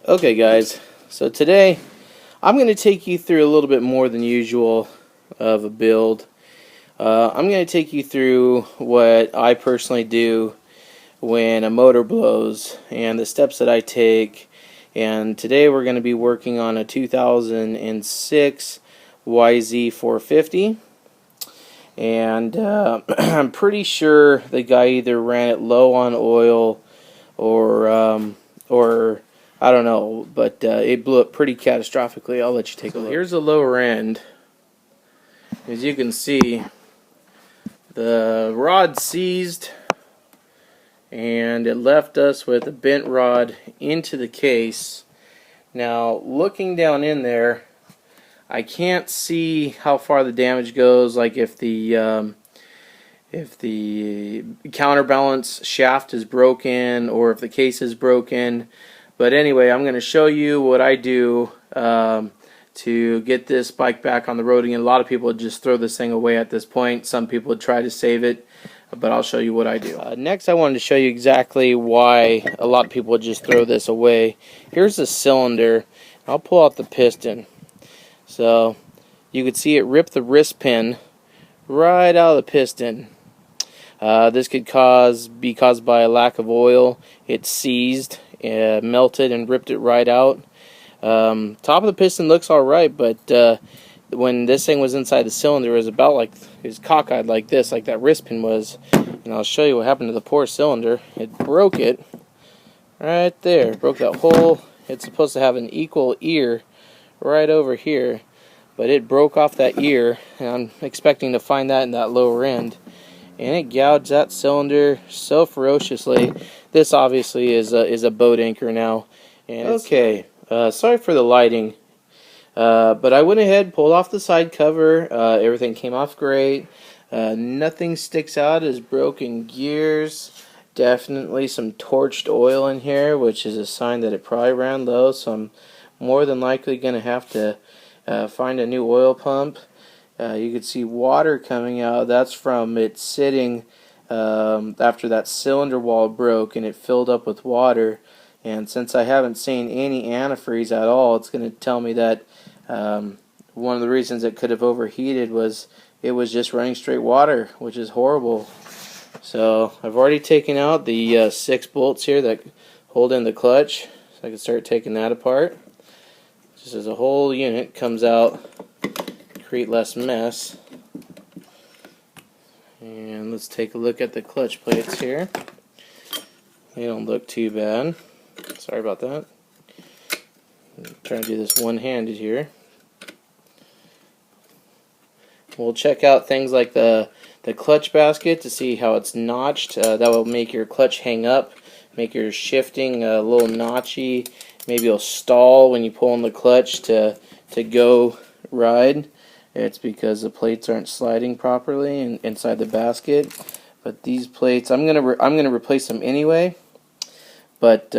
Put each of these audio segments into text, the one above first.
Okay guys, so today I'm going to take you through a little bit more than usual of a build. I'm going to take you through what I personally do when a motor blows and the steps that I take. And today we're going to be working on a 2006 YZ450. And I'm pretty sure the guy either ran it low on oil or I don't know, but it blew up pretty catastrophically. I'll let you take a look. Here's the lower end. As you can see, the rod seized and it left us with a bent rod into the case. Now, looking down in there, I can't see how far the damage goes, like if the counterbalance shaft is broken or if the case is broken. But anyway, I'm going to show you what I do to get this bike back on the road again. A lot of people would just throw this thing away at this point. Some people would try to save it, but I'll show you what I do. Next, I wanted to show you exactly why a lot of people would just throw this away. Here's the cylinder. I'll pull out the piston. So you could see it rip the wrist pin right out of the piston. This could be caused by a lack of oil. It seized, melted, and ripped it right out. Top of the piston looks alright, but when this thing was inside the cylinder, it was about like, it was cockeyed like this, like that wrist pin was. And I'll show you what happened to the poor cylinder. It broke it right there. Broke that hole. It's supposed to have an equal ear right over here, but it broke off that ear, and I'm expecting to find that in that lower end. And it gouged that cylinder so ferociously. This obviously is a boat anchor now. And okay, sorry for the lighting, but I went ahead, pulled off the side cover. Everything came off great. Nothing sticks out as broken gears. Definitely some torched oil in here, which is a sign that it probably ran low. So I'm more than likely going to have to find a new oil pump. You could see water coming out. That's from it sitting after that cylinder wall broke and it filled up with water. And since I haven't seen any antifreeze at all, it's going to tell me that one of the reasons it could have overheated was it was just running straight water, which is horrible. So I've already taken out the 6 bolts here that hold in the clutch, so I can start taking that apart. Just as a whole unit comes out, create less mess. And let's take a look at the clutch plates here. They don't look too bad. Sorry about that. I'm trying to do this one-handed here. We'll check out things like the clutch basket to see how it's notched. That will make your clutch hang up, make your shifting a little notchy. Maybe you'll stall when you pull on the clutch to go ride. It's because the plates aren't sliding properly inside the basket. But these plates, I'm gonna replace them anyway. But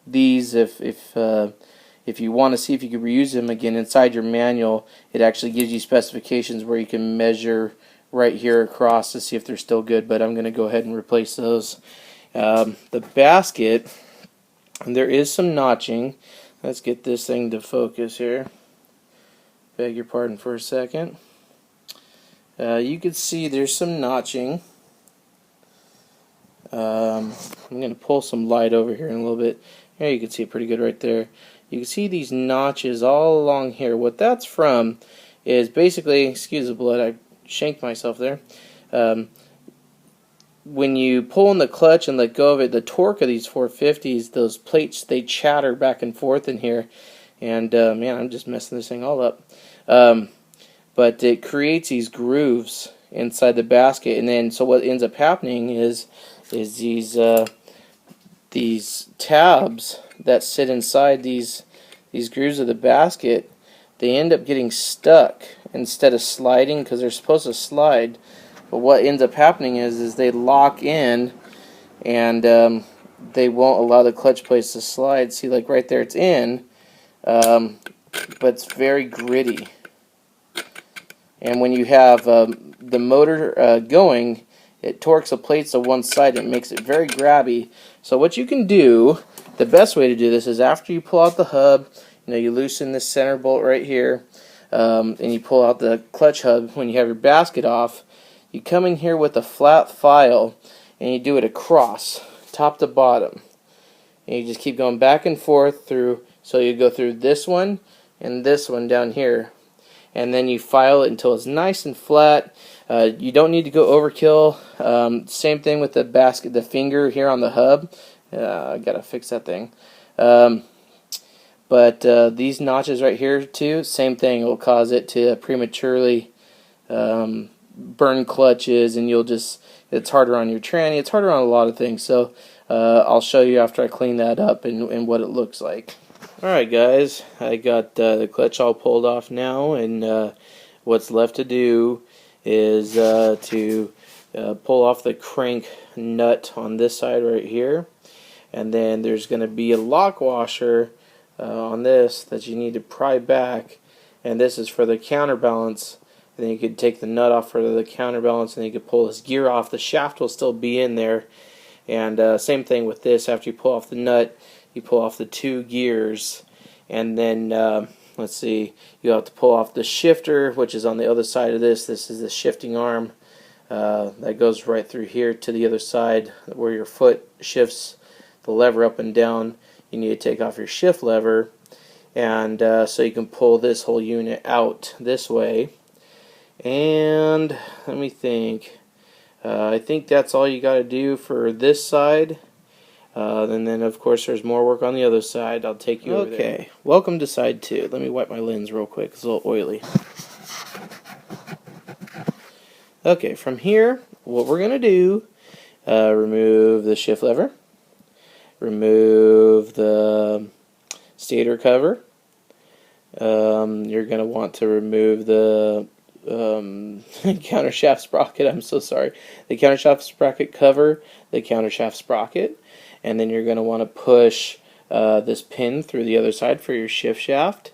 these, if you want to see if you can reuse them again, inside your manual, it actually gives you specifications where you can measure right here across to see if they're still good. But I'm gonna go ahead and replace those. The basket, there is some notching. Let's get this thing to focus here. Beg your pardon for a second. You can see there's some notching. I'm going to pull some light over here in a little bit. There you can see it pretty good right there. You can see these notches all along here. What that's from is basically, excuse the blood, I shanked myself there. When you pull in the clutch and let go of it, the torque of these 450s, those plates, they chatter back and forth in here. And man, I'm just messing this thing all up. But it creates these grooves inside the basket, and then so what ends up happening is these tabs that sit inside these grooves of the basket, they end up getting stuck instead of sliding, because they're supposed to slide. But what ends up happening is they lock in, and they won't allow the clutch plates to slide. See, like right there, it's in. But it's very gritty. And when you have the motor going, it torques the plates to one side and makes it very grabby. So what you can do, the best way to do this is after you pull out the hub, you loosen this center bolt right here, and you pull out the clutch hub. When you have your basket off, you come in here with a flat file and you do it across, top to bottom. And you just keep going back and forth through, so you go through this one and this one down here. And then you file it until it's nice and flat. You don't need to go overkill. Same thing with the basket, the finger here on the hub. I gotta fix that thing. But these notches right here too, same thing. It will cause it to prematurely burn clutches, and it's harder on your tranny. It's harder on a lot of things. So I'll show you after I clean that up and what it looks like. Alright guys, I got the clutch all pulled off now, and what's left to do is to pull off the crank nut on this side right here, and then there's going to be a lock washer on this that you need to pry back, and this is for the counterbalance. And then you could take the nut off for the counterbalance, and then you could pull this gear off. The shaft will still be in there, and same thing with this. After you pull off the nut, you pull off the two gears, and then let's see, you have to pull off the shifter, which is on the other side of this. This is the shifting arm that goes right through here to the other side where your foot shifts the lever up and down. You need to take off your shift lever, and so you can pull this whole unit out this way. And let me think. I think that's all you got to do for this side. And then of course there's more work on the other side. I'll take you over there. Okay, welcome to side 2. Let me wipe my lens real quick. It's a little oily. Okay, from here, what we're going to do, remove the shift lever, remove the stator cover. You're going to want to remove the countershaft sprocket. I'm so sorry. The countershaft sprocket cover, the countershaft sprocket, and then you're going to want to push this pin through the other side for your shift shaft.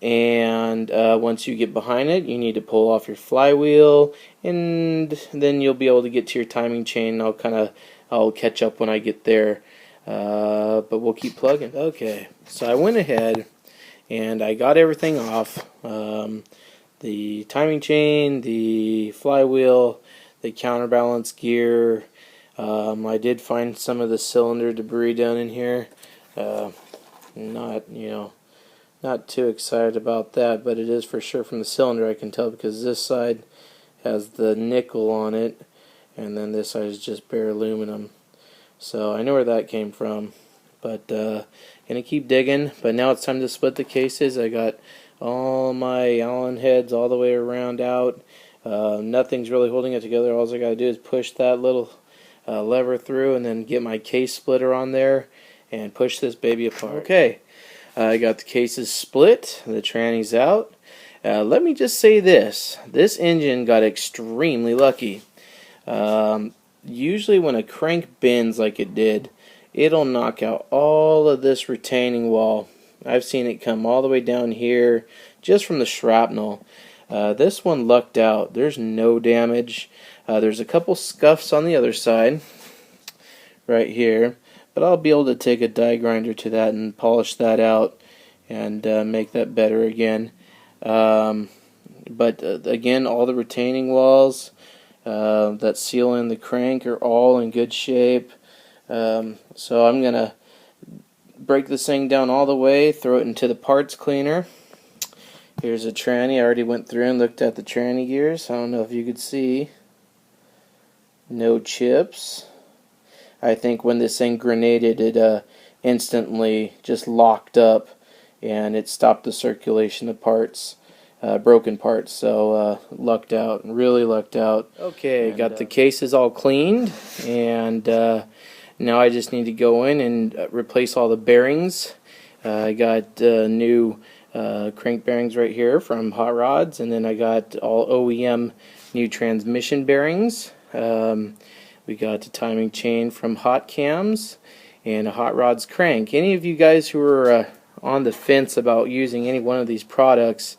And once you get behind it, you need to pull off your flywheel, and then you'll be able to get to your timing chain. I'll catch up when I get there, but we'll keep plugging. Okay, so I went ahead and I got everything off. The timing chain, the flywheel, the counterbalance gear. I did find some of the cylinder debris down in here. Not too excited about that, but it is for sure from the cylinder, I can tell, because this side has the nickel on it, and then this side is just bare aluminum. So I know where that came from, but gonna keep digging. But now it's time to split the cases. I got all my Allen heads all the way around out. Nothing's really holding it together. All I gotta do is push that little lever through, and then get my case splitter on there and push this baby apart. Okay, I got the cases split, the tranny's out. Let me just say this engine got extremely lucky. Usually when a crank bends like it did, it'll knock out all of this retaining wall. I've seen it come all the way down here just from the shrapnel. This one lucked out. There's no damage. There's a couple scuffs on the other side right here, but I'll be able to take a die grinder to that and polish that out and make that better again. But again, all the retaining walls that seal in the crank are all in good shape. So I'm gonna break this thing down all the way, throw it into the parts cleaner. Here's a tranny. I already went through and looked at the tranny gears. I don't know if you could see. No chips. I think when this thing grenaded, it instantly just locked up, and it stopped the circulation of parts, broken parts. So lucked out, really lucked out. Okay, got the cases all cleaned, and now I just need to go in and replace all the bearings. I got new crank bearings right here from Hot Rods, and then I got all OEM new transmission bearings. We got the timing chain from Hot Cams and a Hot Rods crank. Any of you guys who are on the fence about using any one of these products,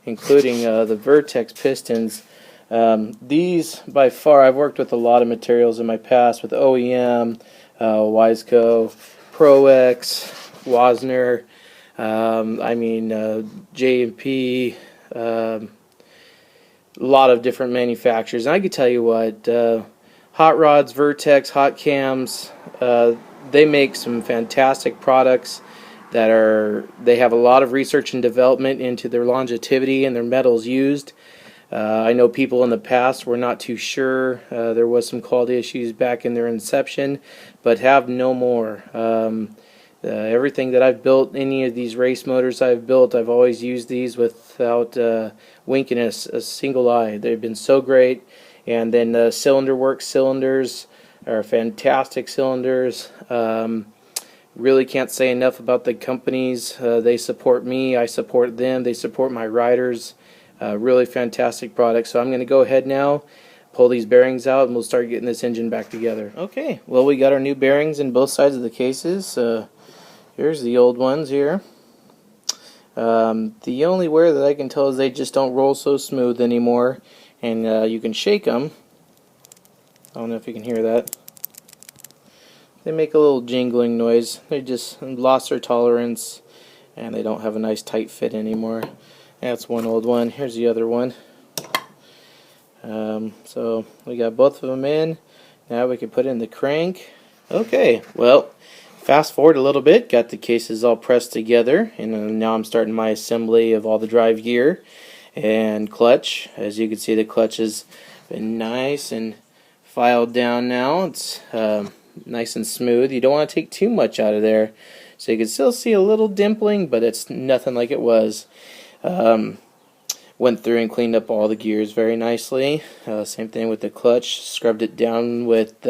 including the Vertex pistons, These, by far, I've worked with a lot of materials in my past with OEM, Wiseco, ProX, Wasner, J&P, a lot of different manufacturers. And I can tell you what, Hot Rods, Vertex, Hot Cams, they make some fantastic products they have a lot of research and development into their longevity and their metals used. I know people in the past were not too sure. There was some quality issues back in their inception, but have no more. Everything that I've built, any of these race motors I've built, I've always used these without winking a single eye. They've been so great. And then the Cylinder Works cylinders are fantastic cylinders. Really can't say enough about the companies. They support me, I support them, they support my riders. Really fantastic product. So I'm going to go ahead now, pull these bearings out, and we'll start getting this engine back together. Okay, well, we got our new bearings in both sides of the cases. Here's the old ones here. The only wear that I can tell is they just don't roll so smooth anymore, and you can shake them. I don't know if you can hear that. They make a little jingling noise. They just lost their tolerance, and they don't have a nice tight fit anymore. That's one old one. Here's the other one. So we got both of them in. Now we can put in the crank. Okay, well, fast forward a little bit. Got the cases all pressed together, and now I'm starting my assembly of all the drive gear and clutch. As you can see, the clutch has been nice and filed down now. It's nice and smooth. You don't want to take too much out of there, so you can still see a little dimpling, but it's nothing like it was. Went through and cleaned up all the gears very nicely. Same thing with the clutch. Scrubbed it down with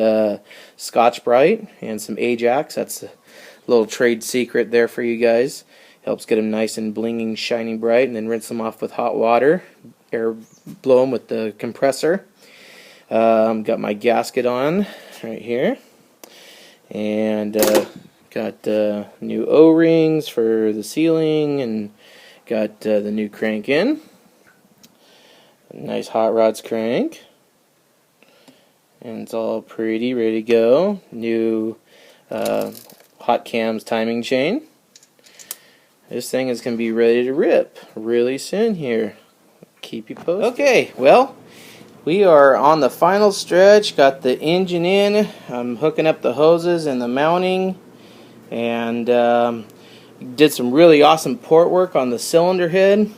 Scotch-Brite and some Ajax. That's a little trade secret there for you guys. Helps get them nice and blinging, shining bright, and then rinse them off with hot water. Air blow them with the compressor. Got my gasket on right here. And got new O-rings for the sealing, and got the new crank in. Nice hot rods crank, and it's all pretty ready to go. New hot cams timing chain. This thing is going to be ready to rip really soon here. Keep you posted. Okay, well, we are on the final stretch. Got the engine in. I'm hooking up the hoses and the mounting, and did some really awesome port work on the cylinder head.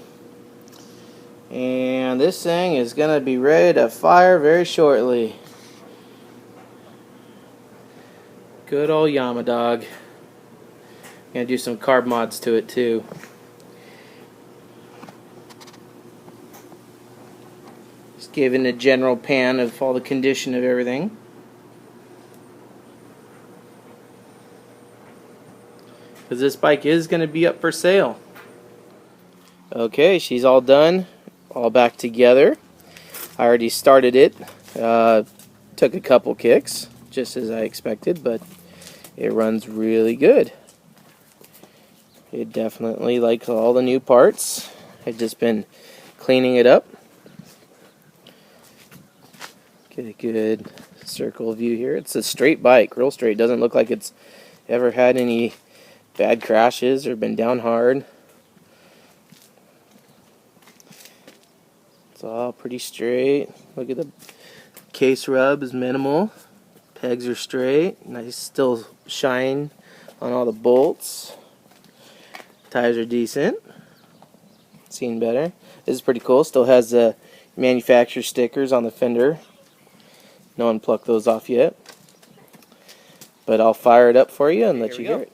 And this thing is going to be ready to fire very shortly. Good old Yamaha dog. Going to do some carb mods to it too. Just giving a general pan of all the condition of everything. Because this bike is going to be up for sale. Okay, she's all done. All back together. I already started it. Took a couple kicks, just as I expected, but it runs really good. It definitely likes all the new parts. I've just been cleaning it up. Get a good circle view here. It's a straight bike, real straight. Doesn't look like it's ever had any bad crashes or been down hard. It's all pretty straight. Look at the case rub is minimal. Pegs are straight. Nice still shine on all the bolts. Tires are decent. Seen better. This is pretty cool. Still has the manufacturer stickers on the fender. No one plucked those off yet. But I'll fire it up for you and let you hear it.